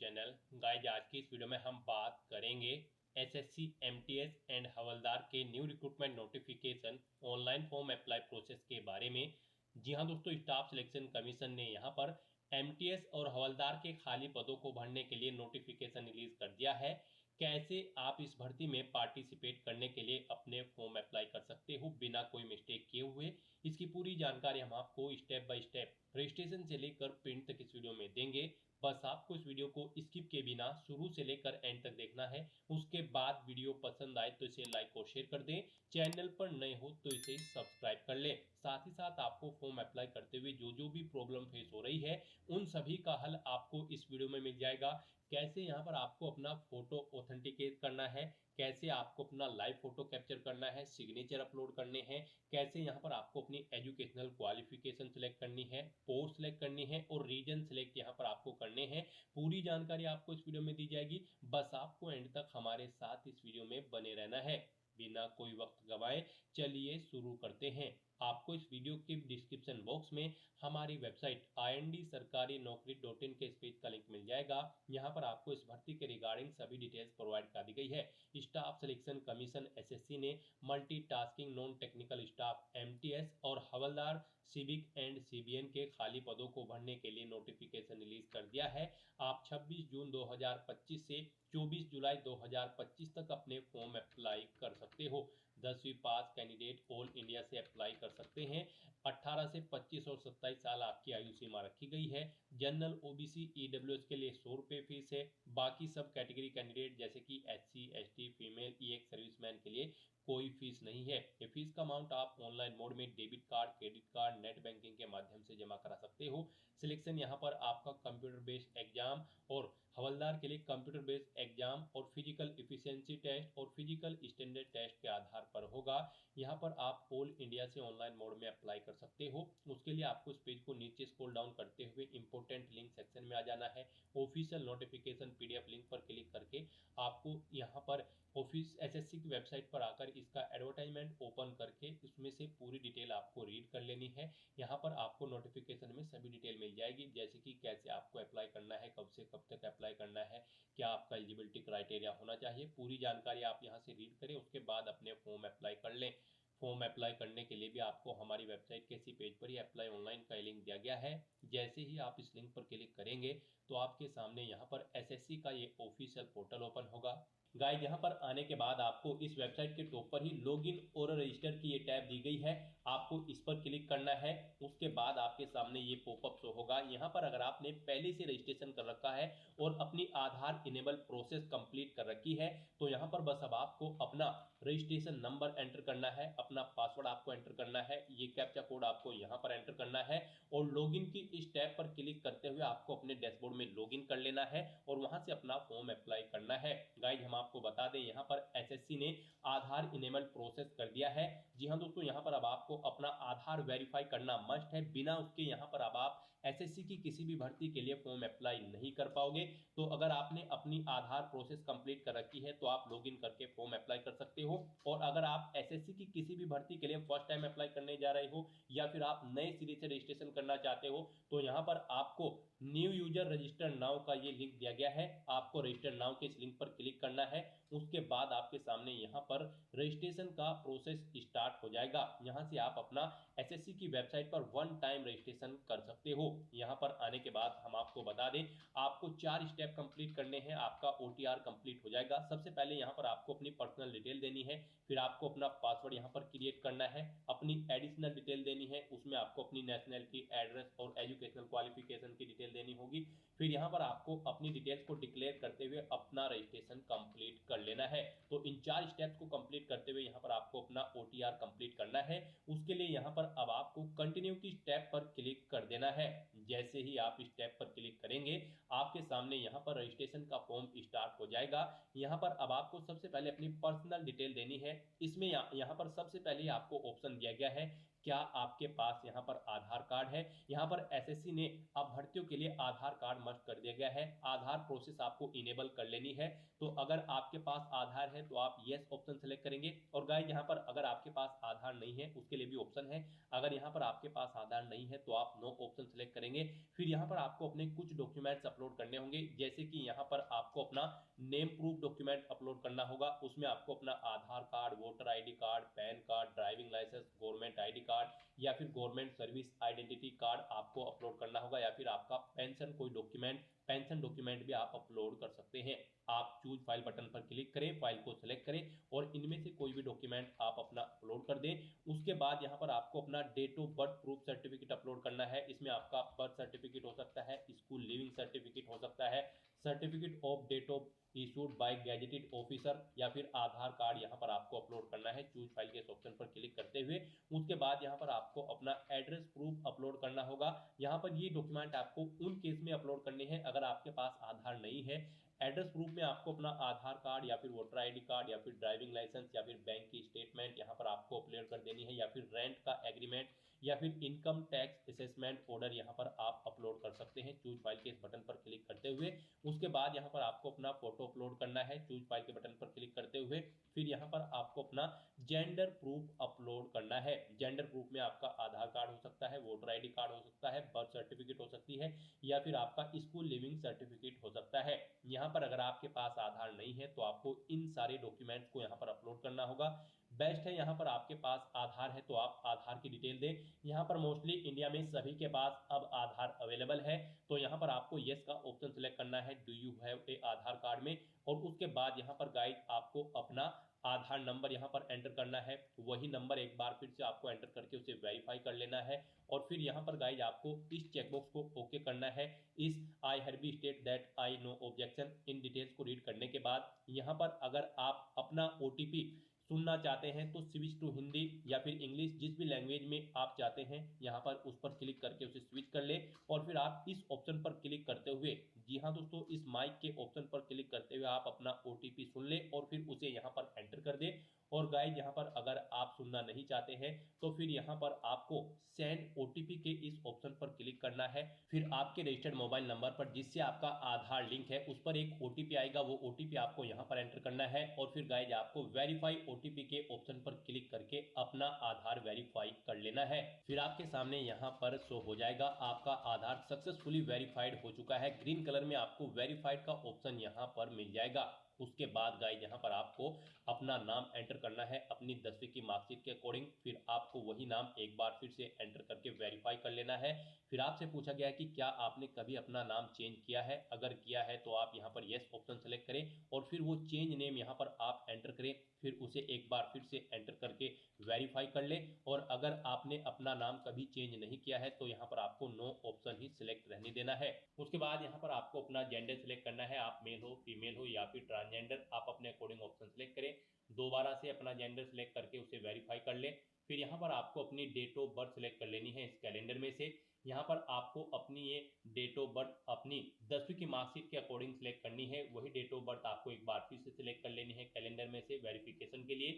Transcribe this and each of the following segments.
Channel. Guys आज की इस वीडियो में हम बात करेंगे एसएससी एमटीएस एंड हवलदार के new recruitment notification online form apply process के बारे में। जी हाँ दोस्तों, स्टाफ सिलेक्शन कमीशन ने यहाँ पर एमटीएस और हवलदार के खाली पदों को भरने के लिए नोटिफिकेशन रिलीज कर दिया है। कैसे आप इस भर्ती में पार्टिसिपेट करने के लिए अपने फॉर्म अप्लाई कर सकते हो बिना कोई मिस्टेक किए हुए, इसकी पूरी जानकारी हम आपको स्टेप बाय स्टेप रजिस्ट्रेशन से लेकर प्रिंट तक इस वीडियो में देंगे। बस आपको इस वीडियो को स्किप के बिना शुरू से लेकर एंड तक देखना है। उसके बाद वीडियो पसंद आए तो इसे लाइक और शेयर कर दें। चैनल पर नए हो तो इसे सब्सक्राइब कर लें। साथ ही साथ आपको फॉर्म अप्लाई करते हुए जो जो भी प्रॉब्लम फेस हो रही है उन सभी का हल आपको इस वीडियो में मिल जाएगा। कैसे यहाँ पर आपको अपना फोटो ऑथेंटिकेट करना है, कैसे आपको अपना लाइव फोटो कैप्चर करना है, सिग्नेचर अपलोड करने हैं, कैसे यहाँ पर आपको अपनी एजुकेशनल क्वालिफिकेशन सिलेक्ट करनी है, पोस्ट सिलेक्ट करनी है और रीजन सिलेक्ट यहाँ पर आपको करने हैं। पूरी जानकारी आपको इस वीडियो में दी जाएगी। बस आपको एंड तक हमारे साथ इस वीडियो में बने रहना है। बिना कोई वक्त गवाए चलिए शुरू करते हैं। आपको इस वीडियो के डिस्क्रिप्शन बॉक्स में हमारी वेबसाइट IND-sarkari-naukri.in के इस पेज का लिंक मिल जाएगा। यहाँ पर आपको इस भर्ती के रिगार्डिंग सभी डिटेल्स प्रोवाइड कर दी गई है। स्टाफ सिलेक्शन कमीशन एसएससी ने multitasking non technical staff MTS और हवलदार सिविक एंड सीबीएन के खाली पदों को भरने के लिए नोटिफिकेशन रिलीज कर दिया है। आप 26 जून 2025 से 24 जुलाई 2025 तक अपने फॉर्म अप्लाई कर सकते हो। 10वीं पास कैंडिडेट ऑल इंडिया से अप्लाई कर सकते हैं। 18 से 25 और 27 साल आपकी आयु सीमा रखी गई है। जनरल ओबीसी ईडब्ल्यूएस के लिए 100 रुपये फीस है। बाकी सब कैटेगरी कैंडिडेट जैसे कि SC ST female ex serviceman के लिए कोई फीस नहीं है। ये फीस का अमाउंट आप ऑनलाइन मोड में debit card, credit card, net banking के माध्यम से जमा करा सकते हो। सिलेक्शन यहाँ पर आपका कंप्यूटर बेस्ड एग्जाम और हवलदार के लिए कंप्यूटर बेस्ड एग्जाम और फिजिकल इफिशिएंसी टेस्ट और फिजिकल स्टैंडर्ड टेस्ट के आधार पर होगा। यहाँ पर आप ऑल इंडिया से ऑनलाइन मोड में अप्लाई कर सकते हो। उसके लिए आपको इस पेज को नीचे स्क्रॉल डाउन करते हुए इंपोर्टेंट लिंक सेक्शन में आ जाना है। ऑफिशियल नोटिफिकेशन पीडीएफ लिंक पर क्लिक करके आपको यहाँ पर ऑफिस एसएससी की वेबसाइट पर आकर इसका एडवर्टाइजमेंट ओपन करके इसमें से पूरी डिटेल आपको रीड कर लेनी है। यहाँ पर आपको नोटिफिकेशन में सभी डिटेल मिल जाएगी, जैसे कि कैसे आपको अप्लाई करना है, कब से कब तक अप्लाई करना है, क्या आपका एलिजिबिलिटी क्राइटेरिया होना चाहिए। पूरी जानकारी आप यहाँ से रीड करें, उसके बाद अपने फॉर्म अप्लाई कर लें। फॉर्म अप्लाई करने के लिए भी आपको हमारी वेबसाइट के इसी पेज पर ही अप्लाई ऑनलाइन का लिंक दिया गया है। जैसे ही आप इस लिंक पर क्लिक करेंगे तो आपके सामने यहाँ पर एसएससी का ये ऑफिशियल पोर्टल ओपन होगा। गाइड यहाँ पर आने के बाद आपको इस वेबसाइट के टॉप पर ही लॉगिन और रजिस्टर की ये टैब दी गई है। आपको इस पर क्लिक करना है। उसके बाद आपके सामने ये पॉपअप शो होगा। यहाँ पर अगर आपने पहले से रजिस्ट्रेशन कर रखा है और अपनी आधार इनेबल प्रोसेस कंप्लीट कर रखी है तो यहाँ पर बस अब आपको अपना रजिस्ट्रेशन नंबर एंटर करना है, अपना पासवर्ड आपको एंटर करना है, ये कैप्चा कोड आपको यहाँ पर एंटर करना है और लॉगिन की इस टैब पर क्लिक करते हुए आपको अपने डैशबोर्ड में लॉगिन कर लेना है और वहां से अपना फॉर्म अप्लाई करना है। गाइड हम आपको बता दें यहाँ पर एसएससी ने आधार इनेबल प्रोसेस कर दिया है। जी हाँ दोस्तों, यहाँ पर अब आपको अपना आधार वेरीफाई करना मस्ट है। बिना उसके यहाँ पर अब आप एसएससी की किसी भी भर्ती के लिए फॉर्म अप्लाई नहीं कर पाओगे। तो अगर आपने अपनी आधार प्रोसेस कंप्लीट कर रखी है तो आप लॉगिन करके फॉर्म अप्लाई कर सकते हो। और अगर आप एसएससी की किसी भी भर्ती के लिए फर्स्ट टाइम अप्लाई करने जा रहे हो या फिर आप नए सिरे से रजिस्ट्रेशन करना चाहते हो तो यहाँ पर आपको न्यू यूजर रजिस्टर नाउ का ये लिंक दिया गया है। आपको रजिस्टर नाउ के इस लिंक पर क्लिक करना है। उसके बाद आपके सामने यहाँ पर रजिस्ट्रेशन का प्रोसेस स्टार्ट हो जाएगा। यहाँ से आप अपना एसएससी की वेबसाइट पर वन टाइम रजिस्ट्रेशन कर सकते हो। यहाँ पर आने के बाद हम आपको बता दें आपको 4 स्टेप कंप्लीट करने हैं, आपका ओटीआर कंप्लीट हो जाएगा। सबसे पहले यहाँ पर आपको अपनी पर्सनल डिटेल देनी है, फिर आपको अपना पासवर्ड यहाँ पर क्रिएट करना है, अपनी एडिशनल डिटेल देनी है, उसमें आपको अपनी नेशनलिटी, एड्रेस और एजुकेशनल क्वालिफिकेशन की डिटेल देनी होगी। फिर यहाँ पर आपको अपनी डिटेल्स को डिक्लेयर करते हुए अपना रजिस्ट्रेशन कंप्लीट कर लेना है। तो इन 4 स्टेप्स को कंप्लीट करते हुए यहाँ पर आपको अपना ओटीआर कंप्लीट करना है। उसके लिए यहाँ पर अब आपको कंटिन्यू की स्टेप पर क्लिक कर देना है। जैसे ही आप स्टेप पर क्लिक करेंगे आपके सामने यहाँ पर रजिस्ट्रेशन का फॉर्म स्टार्ट हो जाएगा। यहाँ पर अब आपको सबसे पहले अपनी पर्सनल डिटेल देनी है। इसमें यहाँ पर सबसे पहले आपको ऑप्शन दिया गया है क्या आपके पास यहाँ पर आधार कार्ड है। यहाँ पर एसएससी ने अब भर्तियों के लिए आधार कार्ड मस्ट कर दिया गया है। आधार प्रोसेस आपको इनेबल कर लेनी है। तो अगर आपके पास आधार है तो आप यस ऑप्शन सेलेक्ट करेंगे। और गाइस यहाँ पर अगर आपके पास आधार नहीं है उसके लिए भी ऑप्शन है। अगर यहाँ पर आपके पास आधार नहीं है तो आप नो ऑप्शन सेलेक्ट करेंगे। फिर यहाँ पर आपको अपने कुछ डॉक्यूमेंट्स अपलोड अपलोड करने होंगे, जैसे कि यहाँ पर आपको अपना नेम प्रूफ डॉक्यूमेंट अपलोड करना होगा। उसमें आपको अपना Aadhaar card, voter ID card, PAN card, driving licence, government ID card या फिर गवर्नमेंट सर्विस आइडेंटिटी कार्ड आपको अपलोड करना होगा, या फिर आपका पेंशन कोई डॉक्यूमेंट, पेंशन डॉक्यूमेंट भी आप अपलोड कर सकते हैं। आप चूज फाइल बटन पर क्लिक करें, फाइल को सिलेक्ट करें और इनमें से कोई भी डॉक्यूमेंट आप अपना अपलोड कर दें। उसके बाद यहाँ पर आपको अपना date of birth proof certificate upload करना है। इसमें आपका बर्थ सर्टिफिकेट हो सकता है, स्कूल लिविंग सर्टिफिकेट हो सकता है, certificate of date of issued by gazetted officer, या फिर आधार कार्ड यहाँ पर आपको अपलोड करना है चूज फाइल के इस ऑप्शन पर क्लिक करते हुए। उसके बाद यहाँ पर आपको अपना एड्रेस प्रूफ अपलोड करना होगा। यहाँ पर ये डॉक्यूमेंट आपको उन केस में अपलोड करने हैं अगर आपके पास आधार नहीं है। एड्रेस प्रूफ में आपको अपना आधार कार्ड या फिर वोटर आईडी कार्ड या फिर ड्राइविंग लाइसेंस या फिर बैंक की स्टेटमेंट यहाँ पर आपको अपलोड कर देनी है, या फिर रेंट का एग्रीमेंट या फिर इनकम टैक्स असेसमेंट ऑर्डर यहाँ पर आप अपलोड कर सकते हैं चूज फाइल के इस बटन पर क्लिक करते हुए। उसके बाद यहाँ पर आपको अपना फोटो अपलोड करना है चूज फाइल के बटन पर क्लिक करते हुए। फिर यहाँ पर आपको अपना जेंडर प्रूफ अपलोड करना है। जेंडर प्रूफ में आपका आधार कार्ड हो सकता है, वोटर आईडी कार्ड हो सकता है, बर्थ सर्टिफिकेट हो सकती है, या फिर आपका स्कूल लिविंग सर्टिफिकेट हो सकता है। यहाँ पर अगर आपके पास आधार नहीं है तो आपको इन सारे डॉक्यूमेंट्स को यहाँ पर अपलोड करना होगा। बेस्ट है यहाँ पर आपके पास आधार है तो आप आधार की डिटेल दें। यहाँ पर मोस्टली इंडिया में सभी के पास अब आधार अवेलेबल है, तो यहाँ पर आपको यस का ऑप्शन सेलेक्ट करना है do you have a Aadhaar card में। और उसके बाद यहाँ पर गाइस आपको अपना आधार नंबर यहाँ पर एंटर करना है। वही नंबर एक बार फिर से आपको एंटर करके उसे वेरीफाई कर लेना है। और फिर यहाँ पर गाइस आपको इस चेकबॉक्स को ओके करना है। इस I have state that I know objection in details को रीड करने के बाद यहाँ पर अगर आप अपना ओटीपी सुनना चाहते हैं तो स्विच टू हिंदी या फिर इंग्लिश, जिस भी लैंग्वेज में आप चाहते हैं यहाँ पर उस पर क्लिक करके उसे स्विच कर ले। और फिर आप इस ऑप्शन पर क्लिक करते हुए, जी हाँ दोस्तों, इस माइक के ऑप्शन पर क्लिक करते हुए आप अपना ओटीपी सुन ले और फिर उसे यहाँ पर एंटर कर दे। और गाइस यहाँ पर अगर आप सुनना नहीं चाहते हैं तो फिर यहाँ पर आपको सेंड ओटीपी के इस ऑप्शन पर क्लिक करना है। फिर आपके रजिस्टर्ड मोबाइल नंबर पर जिससे आपका आधार लिंक है उस पर एक ओटीपी आएगा, वो ओटीपी आपको यहाँ पर एंटर करना है। और फिर गाइस आपको वेरीफाई ओटीपी के ऑप्शन पर क्लिक करके अपना आधार वेरीफाई कर लेना है। फिर आपके सामने यहाँ पर शो हो जाएगा आपका आधार सक्सेसफुली वेरीफाइड हो चुका है। ग्रीन कलर में आपको वेरीफाइड का ऑप्शन यहाँ पर मिल जाएगा। उसके बाद गाइस यहाँ पर आपको अपना नाम एंटर करना है अपनी 10वीं की मार्कशीट के अकॉर्डिंग। फिर आपको वही नाम एक बार फिर से एंटर करके वेरीफाई कर लेना है। फिर आपसे पूछा गया है कि क्या आपने कभी अपना नाम चेंज किया है। अगर किया है तो आप यहाँ पर यस ऑप्शन सेलेक्ट करें और फिर वो चेंज नेम यहाँ पर आप एंटर करें। फिर उसे एक बार फिर से एंटर करके वेरीफाई कर ले। और अगर आपने अपना नाम कभी चेंज नहीं किया है तो यहाँ पर आपको नो ऑप्शन ही सिलेक्ट रहने देना है। उसके बाद यहाँ पर आपको अपना जेंडर सिलेक्ट करना है, आप मेल हो, फीमेल हो या फिर ट्रांसजेंडर, आप अपने अकॉर्डिंग ऑप्शन सिलेक्ट करें। दोबारा से अपना जेंडर सिलेक्ट करके उसे वेरीफाई कर ले। फिर यहाँ पर आपको अपनी डेट ऑफ बर्थ सिलेक्ट कर लेनी है इस कैलेंडर में से। यहाँ पर आपको अपनी ये डेट ऑफ बर्थ अपनी 10वीं की मार्कशीट के अकॉर्डिंग सिलेक्ट करनी है। वही डेट ऑफ बर्थ आपको एक बार फिर से सिलेक्ट कर लेनी है कैलेंडर में से वेरिफिकेशन के लिए।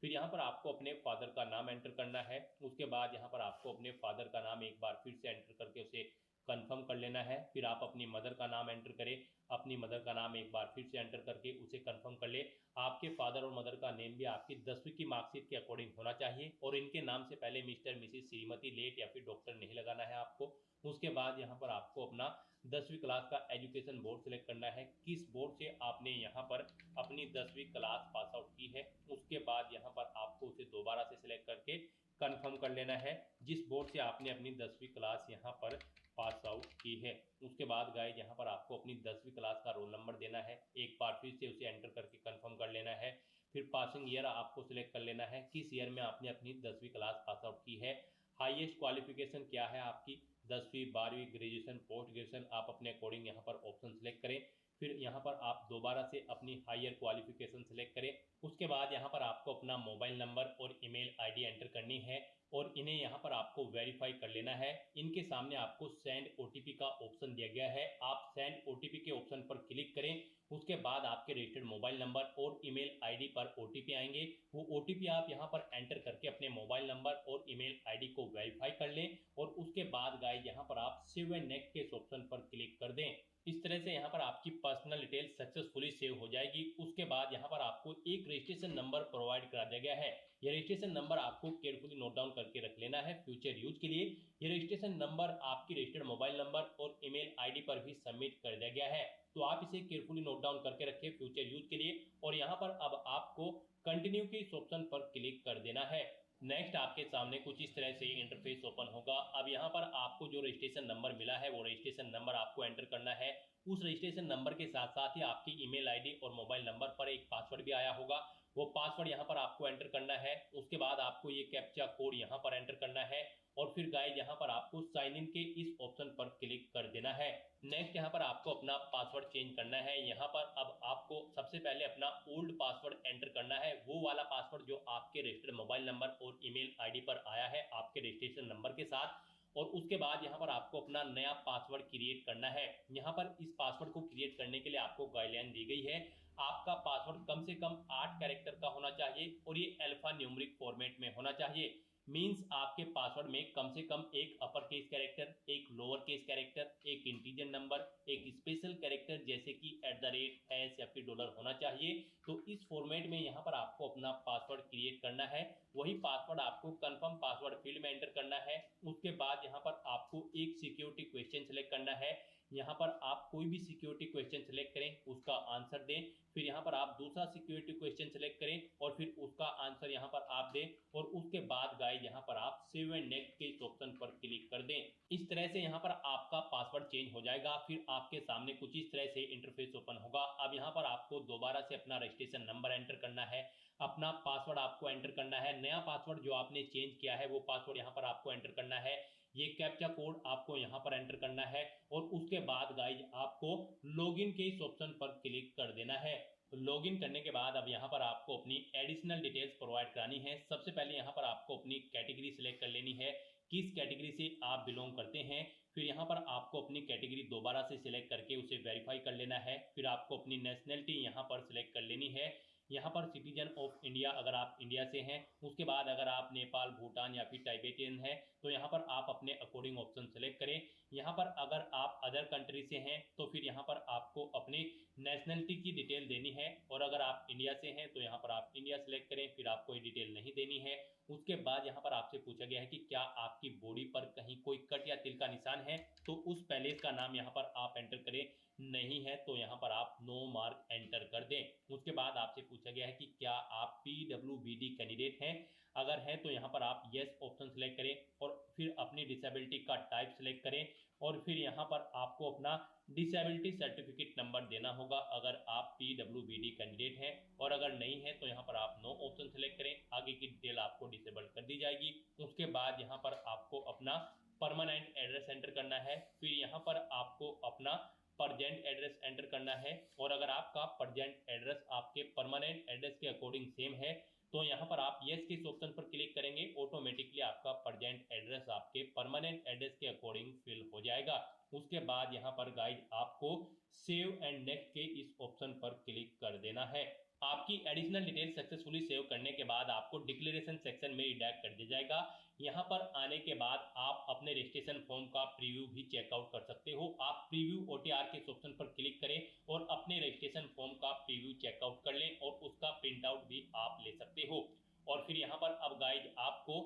फिर यहाँ पर आपको अपने फादर का नाम एंटर करना है। उसके बाद यहाँ पर आपको अपने फादर का नाम एक बार फिर से एंटर करके उसे कंफर्म कर लेना है। फिर आप अपनी मदर का नाम एंटर करें, अपनी मदर का नाम एक बार फिर से एंटर करके उसे कंफर्म कर ले। आपके फादर और मदर का नेम भी आपकी 10वीं की मार्कशीट के अकॉर्डिंग होना चाहिए और इनके नाम से पहले मिस्टर, मिसिस, श्रीमती, लेट या फिर डॉक्टर नहीं लगाना है आपको। उसके बाद यहाँ पर आपको अपना 10वीं क्लास का एजुकेशन बोर्ड सेलेक्ट करना है, किस बोर्ड से आपने यहाँ पर अपनी 10वीं क्लास पास आउट की है। उसके बाद यहाँ पर आपको उसे दोबारा से सिलेक्ट करके कंफर्म कर लेना है जिस बोर्ड से आपने अपनी 10वीं क्लास यहाँ पर पास आउट की है। उसके बाद गाइस यहाँ पर आपको अपनी 10वीं क्लास का रोल नंबर देना है, एक बार फिर से उसे एंटर करके कंफर्म कर लेना है। फिर पासिंग ईयर आपको सिलेक्ट कर लेना है, किस ईयर में आपने अपनी 10वीं क्लास पास आउट की है। हाईएस्ट क्वालिफिकेशन क्या है आपकी, 10वीं, 12वीं, ग्रेजुएशन, पोस्ट ग्रेजुएशन, आप अपने अकॉर्डिंग यहाँ पर ऑप्शन सेलेक्ट करें। फिर यहाँ पर आप दोबारा से अपनी हायर क्वालिफिकेशन सेलेक्ट करें। उसके बाद यहाँ पर आपको अपना मोबाइल नंबर और ईमेल आईडी एंटर करनी है और इन्हें यहाँ पर आपको वेरीफाई कर लेना है। इनके सामने आपको सेंड ओटीपी का ऑप्शन दिया गया है, आप सेंड ओटीपी के ऑप्शन पर क्लिक करें। उसके बाद आपके रजिस्टर्ड मोबाइल नंबर और ईमेल आईडी पर ओटीपी आएंगे। वो ओटीपी आप यहाँ पर एंटर करके अपने मोबाइल नंबर और ईमेल आईडी को वेरीफाई कर लें और उसके बाद गाइस यहाँ पर आप सेव एंड नेक्स्ट के ऑप्शन पर क्लिक कर दें। इस तरह से यहाँ पर आपकी पर्सनल डिटेल सक्सेसफुली सेव हो जाएगी। उसके बाद यहाँ पर आपको एक रजिस्ट्रेशन नंबर प्रोवाइड करा दिया गया है। ये रजिस्ट्रेशन नंबर आपको केयरफुली नोट डाउन करके रख लेना है फ्यूचर यूज के लिए। ये रजिस्ट्रेशन नंबर आपकी रजिस्टर्ड मोबाइल नंबर और ईमेल आईडी पर भी सबमिट कर दिया गया है, तो आप इसे केयरफुली नोट डाउन करके रखें फ्यूचर यूज के लिए। और यहाँ पर अब आपको कंटिन्यू के इस ऑप्शन पर क्लिक कर देना है। नेक्स्ट आपके सामने कुछ इस तरह से इंटरफेस ओपन होगा। अब यहाँ पर आपको जो रजिस्ट्रेशन नंबर मिला है वो रजिस्ट्रेशन नंबर आपको एंटर करना है। उस रजिस्ट्रेशन नंबर के साथ साथ ही आपकी ईमेल आईडी और मोबाइल नंबर पर एक पासवर्ड भी आया होगा, वो पासवर्ड यहाँ पर आपको एंटर करना है। उसके बाद आपको ये कैप्चा कोड यहाँ पर एंटर करना है और फिर गाइस यहाँ पर आपको साइन इन के इस ऑप्शन पर क्लिक कर देना है। नेक्स्ट यहाँ पर आपको अपना पासवर्ड चेंज करना है। यहाँ पर अब आपको सबसे पहले अपना ओल्ड पासवर्ड एंटर करना है, वो वाला पासवर्ड जो आपके रजिस्टर्ड मोबाइल नंबर और ईमेल आईडी पर आया है आपके रजिस्ट्रेशन नंबर के साथ। और उसके बाद यहाँ पर आपको अपना नया पासवर्ड क्रिएट करना है। यहाँ पर इस पासवर्ड को क्रिएट करने के लिए आपको गाइडलाइन दी गई है। आपका पासवर्ड कम से कम 8 कैरेक्टर का होना चाहिए और ये अल्फा न्यूमेरिक फॉर्मेट में होना चाहिए। मींस आपके पासवर्ड में कम से कम एक अपर केस कैरेक्टर, एक लोअर केस कैरेक्टर, एक इंटीजर नंबर, एक स्पेशल कैरेक्टर जैसे कि @ या फिर डॉलर होना चाहिए। तो इस फॉर्मेट में यहाँ पर आपको अपना पासवर्ड क्रिएट करना है। वही पासवर्ड आपको कंफर्म पासवर्ड फील्ड में एंटर करना है। उसके बाद यहाँ पर आपको एक सिक्योरिटी क्वेश्चन सेलेक्ट करना है। यहाँ पर आप कोई भी सिक्योरिटी क्वेश्चन सेलेक्ट करें, उसका आंसर दें। फिर यहाँ पर आप दूसरा सिक्योरिटी क्वेश्चन सेलेक्ट करें और फिर उसका आंसर यहाँ पर आप दें। और उसके बाद गाइस यहाँ पर आप सेव एंड नेक्स्ट के इस ऑप्शन पर क्लिक कर दें। इस तरह से यहाँ पर आपका पासवर्ड चेंज हो जाएगा। फिर आपके सामने कुछ इस तरह से इंटरफेस ओपन होगा। अब यहाँ पर आपको दोबारा से अपना रजिस्ट्रेशन नंबर एंटर करना है, अपना पासवर्ड आपको एंटर करना है। नया पासवर्ड जो आपने चेंज किया है वो पासवर्ड यहाँ पर आपको एंटर करना है। ये कैप्चा कोड आपको यहाँ पर एंटर करना है और उसके बाद गाइज आपको लॉगिन के इस ऑप्शन पर क्लिक कर देना है। लॉगिन करने के बाद अब यहाँ पर आपको अपनी एडिशनल डिटेल्स प्रोवाइड करानी है। सबसे पहले यहाँ पर आपको अपनी कैटेगरी सिलेक्ट कर लेनी है, किस कैटेगरी से आप बिलोंग करते हैं। फिर यहाँ पर आपको अपनी कैटेगरी दोबारा से सिलेक्ट करके उसे वेरीफाई कर लेना है। फिर आपको अपनी नेशनलिटी यहाँ पर सिलेक्ट कर लेनी है। यहाँ पर सिटीजन ऑफ इंडिया अगर आप इंडिया से हैं। उसके बाद अगर आप नेपाल, भूटान या फिर टाइबेटियन हैं तो यहाँ पर आप अपने अकॉर्डिंग ऑप्शन सेलेक्ट करें। यहाँ पर अगर आप अदर कंट्री से हैं तो फिर यहाँ पर आपको अपनी नेशनलिटी की डिटेल देनी है। और अगर आप इंडिया से हैं तो यहाँ पर आप इंडिया सेलेक्ट करें, फिर आपको ये डिटेल नहीं देनी है। उसके बाद यहाँ पर आपसे पूछा गया है कि क्या आपकी बॉडी पर कहीं कोई कट या तिल का निशान है, तो उस पैलेस का नाम यहाँ पर आप एंटर करें। नहीं है तो यहाँ पर आप नो मार्क एंटर कर दें। उसके बाद आपसे पूछा गया है कि क्या आप PWBD कैंडिडेट हैं। अगर है तो यहाँ पर आप यस ऑप्शन सेलेक्ट करें और फिर अपनी डिसेबिलिटी का टाइप सेलेक्ट करें। और फिर यहाँ पर आपको अपना डिसेबिलिटी सर्टिफिकेट नंबर देना होगा अगर आप PWBD कैंडिडेट हैं। और अगर नहीं है तो यहाँ पर आप नो ऑप्शन सेलेक्ट करें, आगे की डिटेल आपको डिसेबल कर दी जाएगी। उसके बाद यहाँ पर आपको अपना परमानेंट एड्रेस एंटर करना है। फिर यहाँ पर आपको अपना परजेंट एड्रेस एंटर करना है। और अगर आपका परजेंट एड्रेस आपके परमानेंट एड्रेस के अकॉर्डिंग सेम है तो यहाँ पर आप यस के इस ऑप्शन पर क्लिक करेंगे, ऑटोमेटिकली आपका परजेंट एड्रेस आपके परमानेंट एड्रेस के अकॉर्डिंग फिल हो जाएगा। उसके बाद यहाँ पर गाइज आपको सेव एंड नेक्स्ट के इस ऑप्शन पर क्लिक कर देना है। आपकी एडिशनल डिटेल सक्सेसफुली सेव करने के बाद आपको डिक्लेरेशन सेक्शन में रिडायरेक्ट कर दिया जाएगा। यहाँ पर आने के बाद आप अपने रजिस्ट्रेशन फॉर्म का प्रीव्यू भी चेकआउट कर सकते हो। आप प्रीव्यू OTR के ऑप्शन पर क्लिक करें और अपने रजिस्ट्रेशन फॉर्म का प्रीव्यू चेकआउट कर लें और उसका प्रिंट आउट भी आप ले सकते हो। और फिर यहाँ पर अब गाइज आपको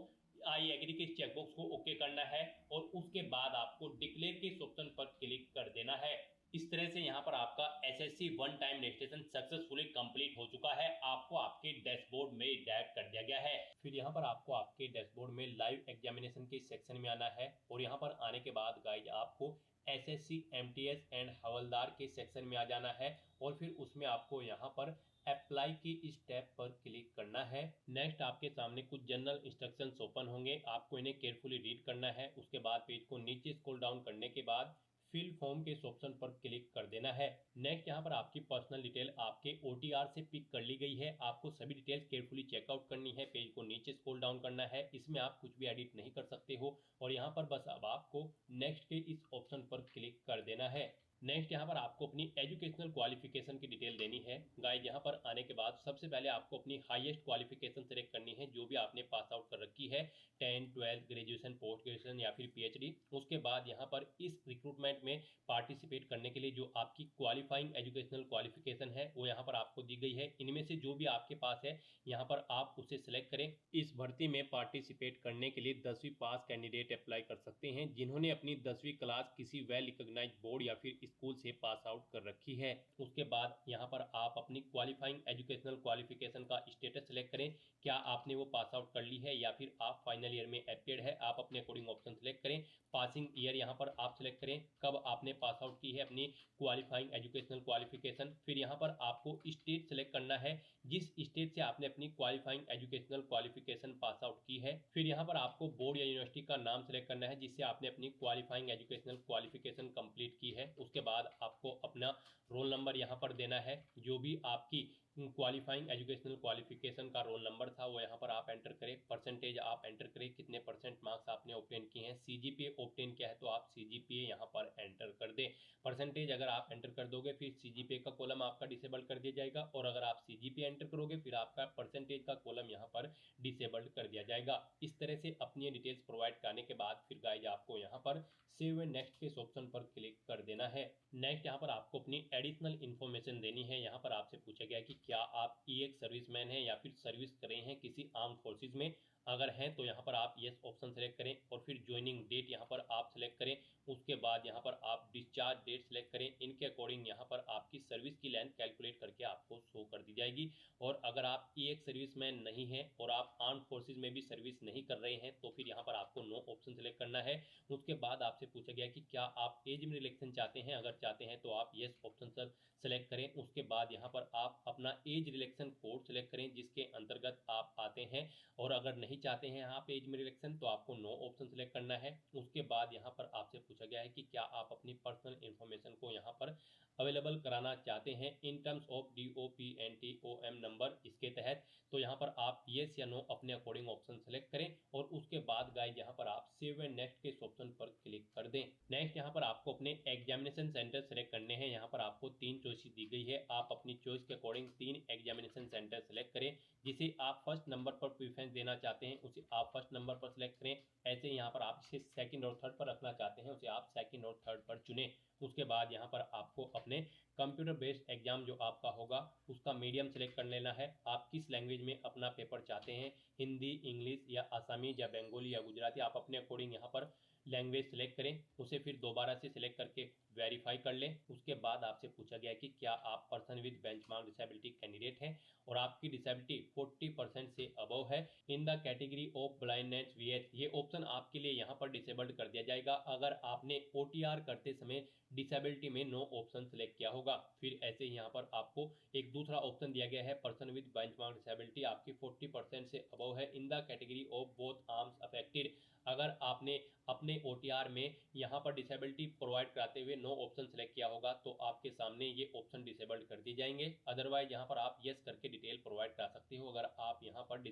आई एग्री के चेकबॉक्स को ओके करना है और उसके बाद आपको डिक्लेयर के ऑप्शन पर क्लिक कर देना है। इस तरह से यहाँ पर आपका SSC one time registration successfully complete हो चुका है। आपको आपके डैशबोर्ड में डायरेक्ट कर दिया गया है। फिर यहाँ पर आपको आपके डैशबोर्ड में लाइव एग्जामिनेशन के सेक्शन में आना है और यहाँ पर आने के बाद गाइज आपको SSC MTS एंड हवलदार के सेक्शन में आ जाना है और फिर उसमें आपको यहाँ पर अप्लाई की इस टैब पर क्लिक करना है। नेक्स्ट आपके सामने कुछ जनरल इंस्ट्रक्शंस ओपन होंगे, आपको इन्हें केयरफुली रीड करना है। उसके बाद पेज को नीचे स्क्रॉल डाउन करने के बाद फिल फॉर्म के इस ऑप्शन पर क्लिक कर देना है। नेक्स्ट यहाँ पर आपकी पर्सनल डिटेल आपके OTR से पिक कर ली गई है। आपको सभी डिटेल्स केयरफुली चेकआउट करनी है। पेज को नीचे स्क्रॉल डाउन करना है, इसमें आप कुछ भी एडिट नहीं कर सकते हो। और यहाँ पर बस अब आपको नेक्स्ट के इस ऑप्शन पर क्लिक कर देना है। नेक्स्ट यहाँ पर आपको अपनी एजुकेशनल क्वालिफिकेशन की डिटेल देनी है। गाइस यहाँ पर आने के बाद सबसे पहले आपको अपनी हाईएस्ट क्वालिफिकेशन सेलेक्ट करनी है, जो भी आपने पास आउट कर रखी है, 10, 12, ग्रेजुएशन, पोस्ट ग्रेजुएशन या फिर पीएचडी। उसके बाद यहाँ पर इस रिक्रूटमेंट में पार्टिसिपेट करने के लिए जो आपकी क्वालिफाइंग एजुकेशनल क्वालिफिकेशन है वो यहाँ पर आपको दी गई है। इनमें से जो भी आपके पास है यहाँ पर आप उसे सिलेक्ट करें। इस भर्ती में पार्टिसिपेट करने के लिए 10वीं पास कैंडिडेट अप्लाई कर सकते हैं, जिन्होंने अपनी 10वीं क्लास किसी वेल रिकॉग्नाइज्ड बोर्ड या फिर स्कूल से पास आउट कर रखी है। उसके बाद यहाँ पर आप अपनी क्वालिफाइंग एजुकेशनल क्वालिफिकेशन का स्टेटस सेलेक्ट करें, क्या आपने वो पास आउट कर ली है या फिर आप फाइनल ईयर में अपेयर्ड है, आप अपने अकॉर्डिंग ऑप्शन सेलेक्ट करें। पासिंग ईयर यहाँ पर आप सेलेक्ट करें, कब आपने पास आउट की है अपनी क्वालिफाइंग एजुकेशनल क्वालिफिकेशन। फिर यहाँ पर आपको स्टेट सेलेक्ट करना है, जिस स्टेट से आपने अपनी qualifying educational qualification pass out की है। फिर यहाँ पर आपको बोर्ड या यूनिवर्सिटी का नाम सेलेक्ट करना है जिससे आपने अपनी क्वालिफाइंग एजुकेशनल क्वालिफिकेशन कंप्लीट की है। उसके बाद आपको अपना रोल नंबर यहाँ पर देना है, जो भी आपकी क्वालिफाइंग एजुकेशनल क्वालिफिकेशन का रोल नंबर था वो यहाँ पर आप एंटर करें। परसेंटेज आप एंटर करें, कितने परसेंट मार्क्स आपने ऑब्टेन किए हैं। सीजीपीए ऑब्टेन किया है तो आप सीजीपीए यहाँ पर एंटर कर दें। परसेंटेज अगर आप एंटर कर दोगे फिर सीजीपीए का कॉलम आपका डिसेबल कर दिया जाएगा, और अगर आप सीजीपीए एंटर करोगे फिर आपका परसेंटेज का कॉलम यहाँ पर डिसेबल्ड कर दिया जाएगा। इस तरह से अपनी डिटेल्स प्रोवाइड करने के बाद फिर गाइज आपको यहाँ पर सेव एंड नेक्स्ट के ऑप्शन पर क्लिक कर देना है। नेक्स्ट यहाँ पर आपको अपनी एडिशनल इन्फॉर्मेशन देनी है। यहाँ पर आपसे पूछा गया कि क्या आप एक सर्विसमैन हैं या फिर सर्विस कर रहे हैं किसी आर्म फोर्सेज में। अगर हैं तो यहाँ पर आप यस ऑप्शन सेलेक्ट करें, और फिर ज्वाइनिंग डेट यहाँ पर आप सेलेक्ट करें। उसके बाद यहाँ पर आप डिस्चार्ज डेट सेलेक्ट करें। इनके अकॉर्डिंग यहाँ पर आपकी सर्विस की लेंथ कैलकुलेट करके आपको शो कर दी जाएगी। और अगर आप एक सर्विसमैन नहीं हैं और आप आर्म फोर्सेज में भी सर्विस नहीं कर रहे हैं तो फिर यहाँ पर आपको नो ऑप्शन सेलेक्ट करना है। उसके बाद आपसे पूछा गया कि क्या आप एज में रिलैक्सेशन चाहते हैं, अगर चाहते हैं तो आप यस ऑप्शन सेलेक्ट करें। उसके बाद यहाँ पर आप अपना एज रिलैक्सेशन कोड सेलेक्ट करें जिसके अंतर्गत आप आते हैं, और अगर नहीं चाहते हैं आप एज में रिलैक्सेशन तो आपको नो ऑप्शन सेलेक्ट करना है। उसके बाद यहाँ पर आपसे पूछा गया है कि क्या आप अपनी पर्सनल इंफॉर्मेशन को यहाँ पर अवेलेबल कराना चाहते हैं in terms of DOPNTOM number इसके तहत। तो यहाँ पर आप येस या नो अपने अकॉर्डिंग ऑप्शन सेलेक्ट करें, और उसके बाद गाइज यहाँ पर आप सेव एंड नेक्स्ट के ऑप्शन पर क्लिक कर दें। नेक्स्ट यहाँ पर आपको अपने एग्जामिनेशन सेंटर सेलेक्ट करने हैं। यहाँ पर आपको 3 चॉइसेस दी गई है, आप अपनी चॉइस के अकॉर्डिंग 3 एग्जामिनेशन सेंटर सेलेक्ट करें। जिसे आप फर्स्ट नंबर पर प्रीफरेंस देना चाहते हैं उसे आप फर्स्ट नंबर पर सिलेक्ट करें। ऐसे यहाँ पर आप इसे सेकंड और थर्ड पर रखना चाहते हैं उसे आप सेकंड और थर्ड पर चुनें। उसके बाद यहाँ पर आपको अपने कंप्यूटर बेस्ड एग्जाम जो आपका होगा उसका मीडियम सेलेक्ट कर लेना है। आप किस लैंग्वेज में अपना पेपर चाहते हैं, हिंदी, इंग्लिश या आसामीज या बंगाली या गुजराती, आप अपने अकॉर्डिंग यहाँ पर लैंग्वेज सेलेक्ट करें। उसे फिर दोबारा से सिलेक्ट करके वेरीफाई कर लें। उसके बाद आपसे पूछा गया है कि क्या आप person with benchmark disability candidate हैं और आपकी डिसेबिलिटी 40% से अबव है in the category of blindness VH। ये ऑप्शन आपके लिए यहाँ पर डिसेबल्ड कर दिया जाएगा अगर आपने OTR करते समय डिसेबिलिटी में नो ऑप्शन सेलेक्ट किया होगा। फिर ऐसे ही यहाँ पर आपको एक दूसरा ऑप्शन दिया गया है, पर्सन विद बेंचमार्क डिसेबिलिटी आपकी 40% से अबव है in the category of both arms affected. अगर आपने अपने OTR में यहाँ पर डिसेबिलिटी प्रोवाइड कराते हुए नो ऑप्शन सेलेक्ट किया होगा तो आपके सामने ये ऑप्शन डिसेबल्ड कर दिए जाएंगे। अदरवाइज यहाँ पर आप यस करके डिटेल प्रोवाइड करा सकते हो अगर आप यहाँ पर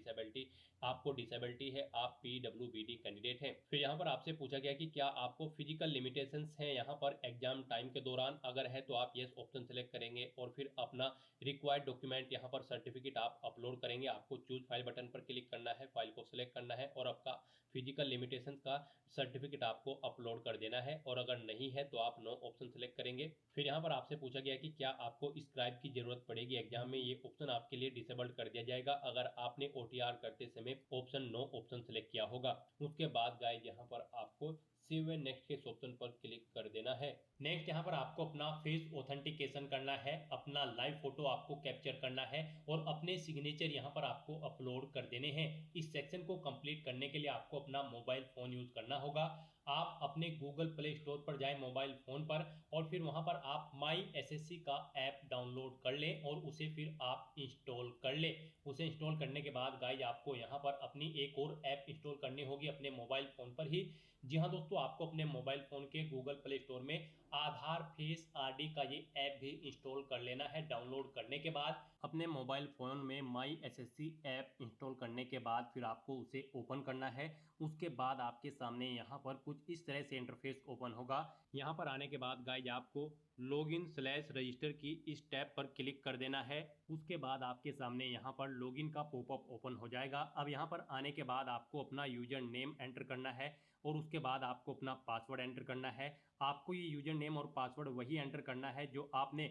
आपको डिसेबिलिटी है, आप PWBD कैंडिडेट हैं। फिर यहाँ पर आपसे पूछा गया कि क्या आपको फिजिकल लिमिटेशंस हैं यहाँ पर एग्जाम टाइम के दौरान। अगर है तो आप यस ऑप्शन सेलेक्ट करेंगे और फिर अपना रिक्वायर्ड डॉक्यूमेंट यहाँ पर सर्टिफिकेट आप अपलोड करेंगे। आपको चूज फाइल बटन पर क्लिक करना है, फाइल को सिलेक्ट करना है और आपका फिजिकल लिमिटेशन का सर्टिफिकेट आपको अपलोड कर देना है, और अगर नहीं है तो आप नो ऑप्शन सेलेक्ट करेंगे। फिर यहाँ पर आपसे पूछा गया कि क्या आपको स्क्राइब की जरूरत पड़ेगी एग्जाम में। ये ऑप्शन आपके लिए डिसेबल्ड कर दिया जाएगा अगर आपने OTR करते समय ऑप्शन नो ऑप्शन सेलेक्ट किया होगा। उसके बाद गाइज यहाँ पर आपको सेव एंड नेक्स्ट के ऑप्शन पर क्लिक कर देना है। नेक्स्ट यहाँ पर आपको अपना फेस ऑथेंटिकेशन करना है, अपना लाइव फोटो आपको कैप्चर करना है और अपने सिग्नेचर यहाँ पर आपको अपलोड कर देने हैं। इस सेक्शन को कंप्लीट करने के लिए आपको अपना मोबाइल फोन यूज करना होगा। आप अपने गूगल प्ले स्टोर पर जाएं मोबाइल फोन पर, और फिर वहां पर आप माई SSC का ऐप डाउनलोड कर लें और उसे फिर आप इंस्टॉल कर लें। उसे इंस्टॉल करने के बाद गाइज आपको यहाँ पर अपनी एक और ऐप इंस्टॉल करनी होगी अपने मोबाइल फोन पर ही। जी हाँ दोस्तों, आपको अपने मोबाइल फोन के गूगल प्ले स्टोर में आधार फेस आरडी का ये ऐप भी इंस्टॉल कर लेना है। डाउनलोड करने के बाद अपने मोबाइल फ़ोन में माई एसएससी ऐप इंस्टॉल करने के बाद फिर आपको उसे ओपन करना है। उसके बाद आपके सामने यहाँ पर कुछ इस तरह से इंटरफेस ओपन होगा। यहाँ पर आने के बाद गाइज आपको लॉगिन/रजिस्टर की इस टैब पर क्लिक कर देना है। उसके बाद आपके सामने यहाँ पर लॉगिन का पॉपअप ओपन हो जाएगा। अब यहाँ पर आने के बाद आपको अपना यूजर नेम एंटर करना है और उसके बाद आपको अपना पासवर्ड एंटर करना है। आपको ये यूजर नेम और पासवर्ड वही एंटर करना है जो आपने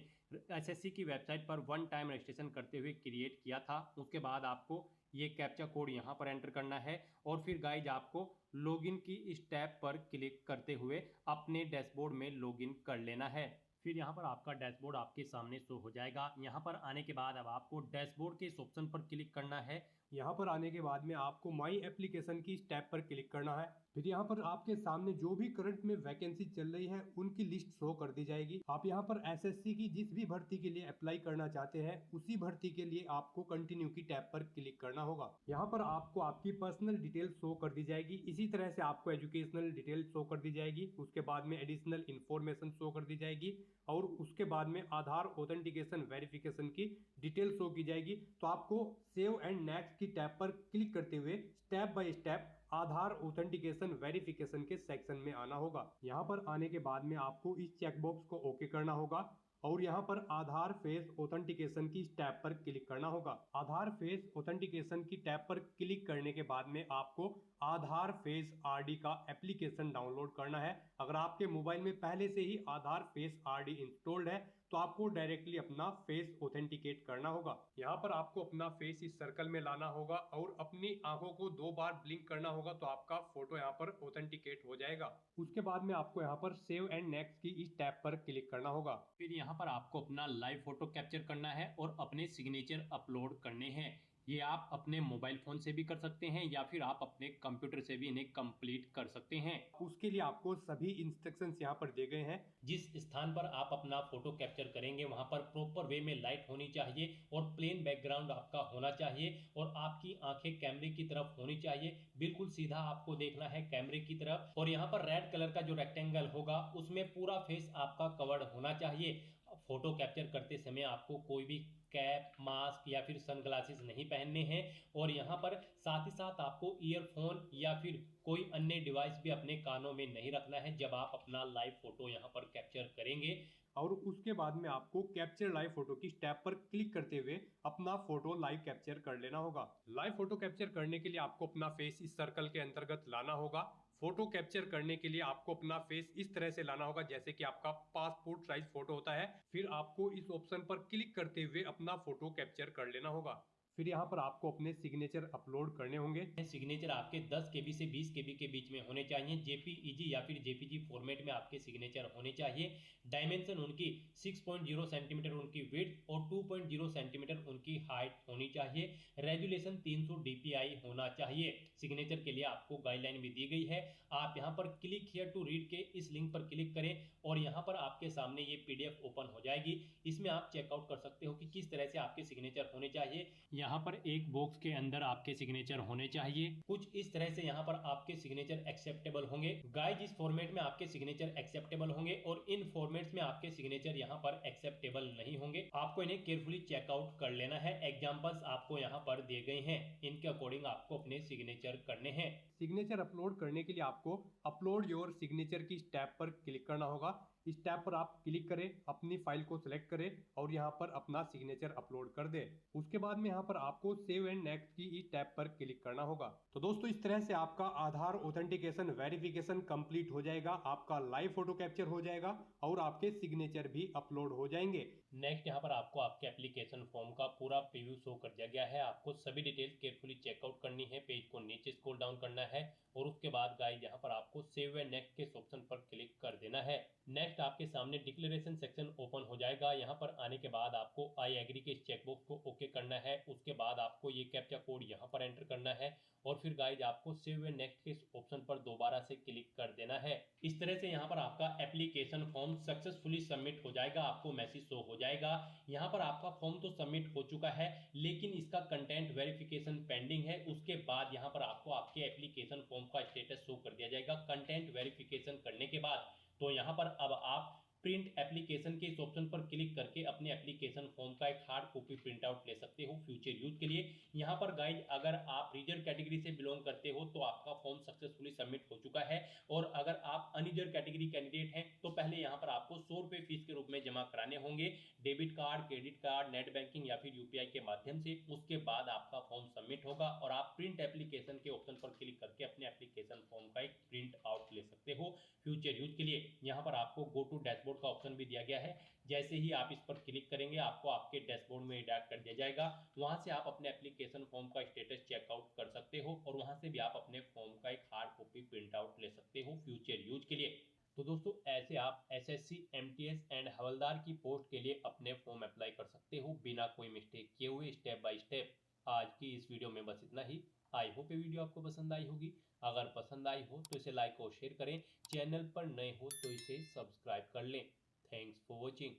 एसएससी की वेबसाइट पर वन टाइम रजिस्ट्रेशन करते हुए क्रिएट किया था। उसके बाद आपको ये कैप्चा कोड यहाँ पर एंटर करना है और फिर गाइज आपको लॉगिन की इस टैब पर क्लिक करते हुए अपने डैशबोर्ड में लॉगिन कर लेना है। फिर यहाँ पर आपका डैशबोर्ड आपके सामने शो हो जाएगा। यहाँ पर आने के बाद अब आपको डैशबोर्ड के इस ऑप्शन पर क्लिक करना है। यहाँ पर आने के बाद में आपको माई एप्लीकेशन की इस टैब पर क्लिक करना है। फिर यहाँ पर आपके सामने जो भी करंट में वैकेंसी चल रही है उनकी लिस्ट शो कर दी जाएगी। आप यहाँ पर एसएससी की जिस भी भर्ती के लिए अप्लाई करना चाहते हैं उसी भर्ती के लिए आपको कंटिन्यू की टैब पर क्लिक करना होगा। यहाँ पर आपको आपकी पर्सनल डिटेल शो कर दी जाएगी। इसी तरह से आपको एजुकेशनल डिटेल शो कर दी जाएगी। उसके बाद में एडिशनल इंफॉर्मेशन शो कर दी जाएगी और उसके बाद में आधार ऑथेंटिकेशन वेरिफिकेशन की डिटेल शो की जाएगी। तो आपको सेव एंड नेक्स्ट की टैब पर क्लिक करते हुए step by step Aadhaar authentication verification के सेक्शन में आना होगा। यहाँ पर आने के बाद में आपको इस चेकबॉक्स को ओके करना होगा और यहाँ पर आधार फेस ऑथेंटिकेशन की टैब पर क्लिक करना होगा। आधार फेस ऑथेंटिकेशन की टैब पर क्लिक करने के बाद में आपको आधार फेस आरडी का एप्लीकेशन डाउनलोड करना है। अगर आपके मोबाइल में पहले से ही आधार फेस आरडी इंस्टॉल्ड है तो आपको डायरेक्टली अपना फेस ऑथेंटिकेट करना होगा। यहाँ पर आपको अपना फेस इस सर्कल में लाना होगा और अपनी आंखों को 2 बार ब्लिंक करना होगा तो आपका फोटो यहाँ पर ऑथेंटिकेट हो जाएगा। उसके बाद में आपको यहाँ पर सेव एंड नेक्स्ट की इस टैब पर क्लिक करना होगा। फिर यहाँ पर आपको अपना लाइव फोटो कैप्चर करना है और अपने सिग्नेचर अपलोड करने हैं। ये आप अपने मोबाइल फोन से भी कर सकते हैं या फिर आप अपने कंप्यूटर से भी इन्हें कंप्लीट कर सकते हैं। उसके लिए आपको सभी इंस्ट्रक्शंस यहाँ पर दिए गए हैं। जिस स्थान पर आप अपना फोटो कैप्चर करेंगे वहां पर प्रॉपर वे में लाइट होनी चाहिए और प्लेन बैकग्राउंड आपका होना चाहिए और आपकी आंखें कैमरे की तरफ होनी चाहिए। बिल्कुल सीधा आपको देखना है कैमरे की तरफ और यहाँ पर रेड कलर का जो रेक्टेंगल होगा उसमें पूरा फेस आपका कवर्ड होना चाहिए। फोटो कैप्चर करते समय आपको कोई भी कैप, मास्क या फिर सनग्लासेस नहीं पहनने हैं और यहाँ पर साथ ही साथ आपको ईयरफोन या फिर कोई अन्य डिवाइस भी अपने कानों में नहीं रखना है जब आप अपना लाइव फोटो यहाँ पर कैप्चर करेंगे। और उसके बाद में आपको कैप्चर लाइव फोटो की टैब पर क्लिक करते हुए अपना फोटो लाइव कैप्चर कर लेना होगा। लाइव फोटो कैप्चर करने के लिए आपको अपना फेस इस सर्कल के अंतर्गत लाना होगा। फोटो कैप्चर करने के लिए आपको अपना फेस इस तरह से लाना होगा जैसे कि आपका पासपोर्ट साइज फोटो होता है। फिर आपको इस ऑप्शन पर क्लिक करते हुए अपना फोटो कैप्चर कर लेना होगा। फिर यहाँ पर आपको अपने सिग्नेचर अपलोड करने होंगे। सिग्नेचर आपके 10 केबी से 20 केबी के बीच में होने चाहिए। जेपीईजी या फिर जेपीजी फॉर्मेट में आपके सिग्नेचर होने चाहिए। डायमेंशन उनकी 6.0 सेंटीमीटर उनकी विड्थ और 2.0 सेंटीमीटर उनकी हाइट होनी चाहिए। रेजुलेशन 300 dpi होना चाहिए। सिग्नेचर के लिए आपको गाइडलाइन भी दी गई है। आप यहाँ पर क्लिक हियर टू रीड के इस लिंक पर क्लिक करें और यहाँ पर आपके सामने ये पीडीएफ ओपन हो जाएगी। इसमें आप चेकआउट कर सकते हो कि किस तरह से आपके सिग्नेचर होने चाहिए। यहाँ पर एक बॉक्स के अंदर आपके सिग्नेचर होने चाहिए। कुछ इस तरह से यहाँ पर आपके सिग्नेचर एक्सेप्टेबल होंगे। गाइज इस फॉर्मेट में आपके सिग्नेचर एक्सेप्टेबल होंगे और इन फॉर्मेट्स में आपके सिग्नेचर यहाँ पर एक्सेप्टेबल नहीं होंगे। आपको इन्हें केयरफुली चेकआउट कर लेना है। एग्जाम्पल्स आपको यहाँ पर दिए गए हैं, इनके अकॉर्डिंग आपको अपने सिग्नेचर करने हैं। सिग्नेचर अपलोड करने के लिए आपको अपलोड योर सिग्नेचर की टैब पर क्लिक करना होगा। इस टैब पर आप क्लिक करें, अपनी फाइल को सिलेक्ट करें और यहाँ पर अपना सिग्नेचर अपलोड कर दें। उसके बाद में यहाँ पर आपको सेव एंड नेक्स्ट की इस टैब पर क्लिक करना होगा। तो दोस्तों इस तरह से आपका आधार ऑथेंटिकेशन वेरिफिकेशन कंप्लीट हो जाएगा, आपका लाइव फोटो कैप्चर हो जाएगा और आपके सिग्नेचर भी अपलोड हो जाएंगे। नेक्स्ट यहाँ पर आपको आपके एप्लीकेशन फॉर्म का पूरा प्रीव्यू शो कर दिया गया है। आपको सभी डिटेल्स केयरफुली चेकआउट करनी है। पेज को नीचे स्क्रॉल डाउन करना है और उसके बाद गाइस यहाँ पर आपको सेव एंड नेक्स्ट के ऑप्शन पर क्लिक कर देना है। नेक्स्ट आपके सामने डिक्लेरेशन सेक्शन ओपन हो जाएगा। यहाँ पर आने के बाद आपको आई एग्री के चेकबॉक्स को ओके करना है। उसके बाद आपको ये कैप्चा कोड यहाँ पर एंटर करना है और फिर गाइज आपको सेव एंड नेक्स्ट के ऑप्शन पर दोबारा से क्लिक कर देना है। इस तरह से यहाँ पर आपका एप्लीकेशन फॉर्म सक्सेसफुली सबमिट हो जाएगा। आपको मैसेज शो हो जाएगा। यहाँ पर आपका फॉर्म तो सबमिट हो चुका है लेकिन इसका कंटेंट वेरिफिकेशन पेंडिंग है। उसके बाद यहाँ पर आपको आपके एप्लीकेशन फॉर्म का स्टेटस शो कर दिया जाएगा कंटेंट वेरिफिकेशन करने के बाद। तो यहाँ पर अब आप प्रिंट एप्लीकेशन के इस ऑप्शन पर क्लिक करके अपने एप्लीकेशन फॉर्म का एक हार्ड कॉपी प्रिंट आउट ले सकते हो फ्यूचर यूज के लिए। यहाँ पर गाइज अगर आप रिजर्व कैटेगरी से बिलोंग करते हो तो आपका फॉर्म सक्सेसफुली सबमिट हो चुका है, और अगर आप अनरिजर्व कैटेगरी कैंडिडेट हैं तो पहले यहाँ पर आपको 100 रुपये फीस के रूप में जमा कराने होंगे, debit card, credit card, net banking या फिर यूपीआई के माध्यम से। उसके बाद आपका फॉर्म सबमिट होगा और आप प्रिंट एप्लीकेशन के ऑप्शन पर क्लिक करके अपने एप्लीकेशन फॉर्म का एक प्रिंट आउट ले सकते हो फ्यूचर यूज के लिए। यहाँ पर आपको गो टू डैशबोर्ड का ऑप्शन भी दिया गया है। जैसे ही आप इस पर क्लिक करेंगे आपको आपके डैशबोर्ड में डायरेक्ट कर दिया जाएगा। वहां से आप अपने एप्लीकेशन फॉर्म का स्टेटस चेकआउट कर सकते हो और वहां से भी आप अपने फॉर्म का एक हार्ड कॉपी प्रिंट आउट ले सकते हो फ्यूचर यूज के लिए। तो दोस्तों ऐसे आप एसएससी, एमटीएस एंड हवलदार की पोस्ट के लिए अपने फॉर्म अप्लाई कर सकते हो बिना कोई मिस्टेक किए हुए, स्टेप बाय स्टेप। आज की इस वीडियो में बस इतना ही। आई होप ये वीडियो आपको पसंद आई होगी। अगर पसंद आई हो तो इसे लाइक और शेयर करें। चैनल पर नए हो तो इसे सब्सक्राइब कर लें। Thanks for watching.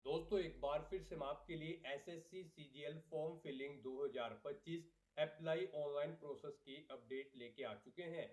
दोस्तों एक बार फिर से हम आपके लिए SSC CGL form filling 2025 apply online process की अपडेट लेके आ चुके हैं।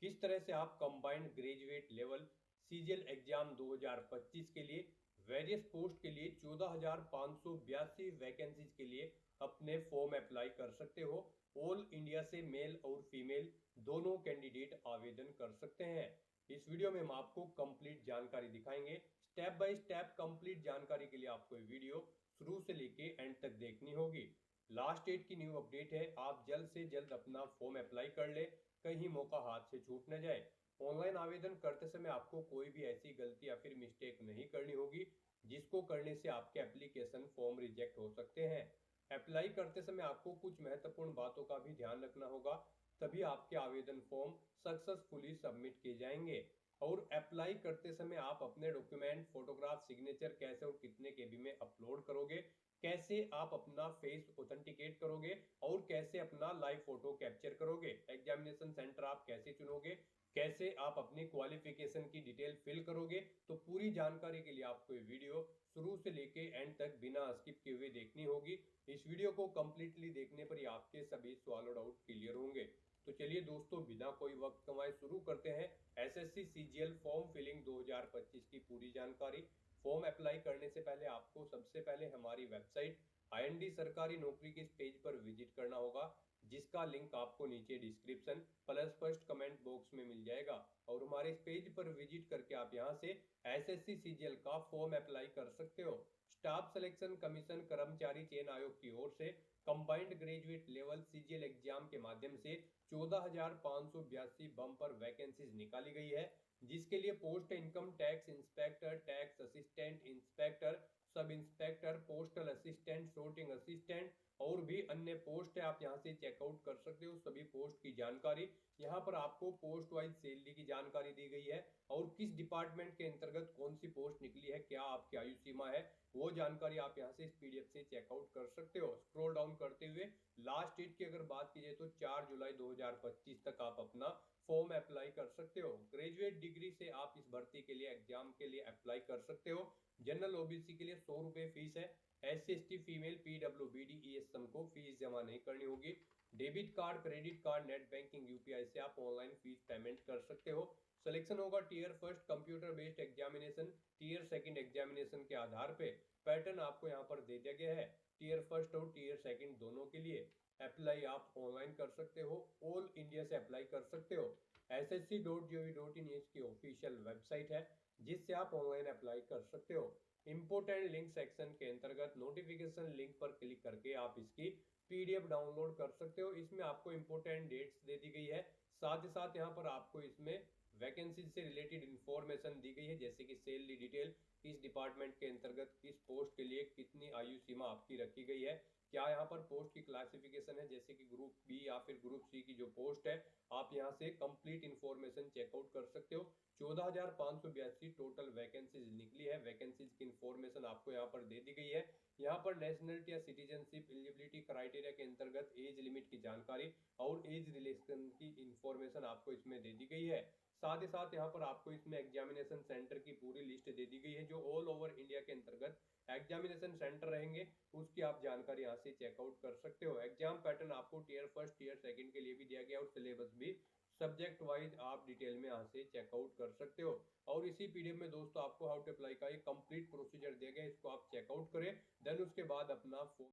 किस तरह से आप combined graduate level CGL exam 2025 के लिए वेरियस पोस्ट के लिए 14,582 वैकेंसीज के लिए अपने फॉर्म अप्लाई कर सकते हो। ऑल इंडिया से मेल और फीमेल दोनों कैंडिडेट आवेदन कर सकते हैं। इस वीडियो में हम आपको कंप्लीट जानकारी दिखाएंगे। स्टेप बाय स्टेप कंप्लीट जानकारी के लिए आपको ये वीडियो शुरू से लेके एंड तक देखनी होगी। लास्ट डेट की न्यू अपडेट है, आप जल्द से जल्द अपना फॉर्म अप्लाई कर ले, कहीं मौका हाथ से छूट न जाए। ऑनलाइन आवेदन करते समय आपको कोई भी ऐसी गलती या फिर मिस्टेक नहीं करनी होगी जिसको करने से आपके एप्लीकेशन फॉर्म रिजेक्ट हो सकते हैं। अप्लाई करते समय आपको कुछ महत्वपूर्ण बातों का भी ध्यान रखना होगा, तभी आपके आवेदन फॉर्म सक्सेसफुली सबमिट किए जाएंगे। और अप्लाई करते समय आप अपने डॉक्यूमेंट, फोटोग्राफ, सिग्नेचर कैसे और कितने केबी में अपलोड करोगे, कैसे आप अपना फेस ऑथेंटिकेट करोगे और कैसे अपना लाइव फोटो कैप्चर करोगे, एग्जामिनेशन सेंटर आप कैसे चुनोगे, कैसे आप अपनी क्वालिफिकेशन की डिटेल फिल करोगे। तो पूरी जानकारी के लिए आपको ये वीडियो शुरू से लेके एंड तक बिना स्किप किए हुए देखनी होगी। इस वीडियो को कंप्लीटली देखने पर ही आपके सभी सवाल और डाउट क्लियर होंगे। तो चलिए दोस्तों बिना कोई वक्त कमाए शुरू करते हैं एसएससी सीजीएल फॉर्म फिलिंग 2025 की पूरी जानकारी। फॉर्म अप्लाई करने से पहले आपको सबसे पहले हमारी वेबसाइट आईएनडी सरकारी नौकरी के इस पेज पर विजिट करना होगा, जिसका लिंक आपको नीचे description plus first comment box में मिल जाएगा। और हमारे इस पेज पर विजिट करके आप यहां से एसएससी सीजीएल का फॉर्म अप्लाई कर सकते हो। स्टाफ सिलेक्शन कमीशन कर्मचारी चयन आयोग की ओर से combined graduate level CGL exam के माध्यम से 14,582 बम्पर वैकेंसीज निकाली गई है, जिसके लिए post income tax inspector, tax assistant inspector, sub inspector, postal assistant, sorting assistant और भी अन्य पोस्ट है। आप यहां से चेकआउट कर सकते हो सभी पोस्ट की जानकारी। यहाँ पर आपको पोस्ट वाइज सैलरी की जानकारी दी गई है और किस डिपार्टमेंट के अंतर्गत कौन सी पोस्ट निकली है, क्या आपकी आयु सीमा है, वो जानकारी आप यहाँ से इस पीडीएफ से चेकआउट कर सकते हो। स्क्रॉल डाउन करते हुए लास्ट डेट की अगर बात की जाए तो 4 जुलाई 2025 तक आप अपना फॉर्म अप्लाई कर सकते हो। ग्रेजुएट डिग्री से आप इस भर्ती के लिए एग्जाम के लिए अप्लाई कर सकते हो। जनरल ओबीसी के लिए 100 रुपये फीस है। SC/ST फीमेल PWBD ESM को फीस जमा नहीं करनी होगी। Debit card, credit card, net banking, UPI से आप ऑनलाइन फीस पेमेंट कर सकते हो। सिलेक्शन होगा tier first computer based examination, tier second examination के आधार पे। पैटर्न आपको यहाँ पर दे दिया गया है टीयर फर्स्ट और टीयर सेकंड दोनों के लिए। अप्लाई आप ऑनलाइन कर सकते हो, ऑल इंडिया से अप्लाई कर सकते हो। ssc.gov.in इसकी ऑफिशियल वेबसाइट है जिससे आप ऑनलाइन अप्लाई कर सकते हो। इंपोर्टेंट लिंक सेक्शन के अंतर्गत नोटिफिकेशन लिंक पर क्लिक करके आप इसकी पीडीएफ डाउनलोड कर सकते हो। इसमें आपको इंपोर्टेंट डेट्स दे दी गई है, साथ ही साथ यहाँ पर आपको इसमें वैकेंसी से रिलेटेड इंफॉर्मेशन दी गई है, जैसे कि सैलरी डिटेल, किस डिपार्टमेंट के अंतर्गत किस पोस्ट के लिए कितनी आयु सीमा आपकी रखी गई है, क्या यहाँ पर पोस्ट की क्लासिफिकेशन है, जैसे कि ग्रुप बी या फिर ग्रुप सी की जो पोस्ट है, आप यहाँ से कंप्लीट इंफॉर्मेशन चेकआउट कर सकते हो। 14,582 टोटल वैकेंसीज निकली है। वैकेंसीज की इंफॉर्मेशन आपको यहाँ पर दे दी गई है। यहाँ पर नेशनलिटी या सिटीजनशिप एलिजिबिलिटी क्राइटेरिया के अंतर्गत एज लिमिट की जानकारी और एज रिलेशन की इंफॉर्मेशन आपको इसमें दे दी गई है। साथ ही साथ यहाँ पर आपको इसमें एग्जामिनेशन सेंटर की पूरी लिस्ट दे दी गई है जो ऑल ओवर इंडिया के अंतर्गत एग्जामिनेशन सेंटर रहेंगे, उसकी आप जानकारी यहाँ से चेकआउट कर सकते हो। एग्जाम पैटर्न आपको टीयर फर्स्ट टीयर सेकंड के लिए भी दिया गया और सिलेबस भी सब्जेक्ट वाइज आप डिटेल में यहाँ से चेकआउट कर सकते हो। और इसी पीडीएफ में दोस्तों आपको हाउ टू अप्लाई का एक कंप्लीट प्रोसीजर दिया गया, इसको आप चेकआउट करें, देन उसके बाद अपना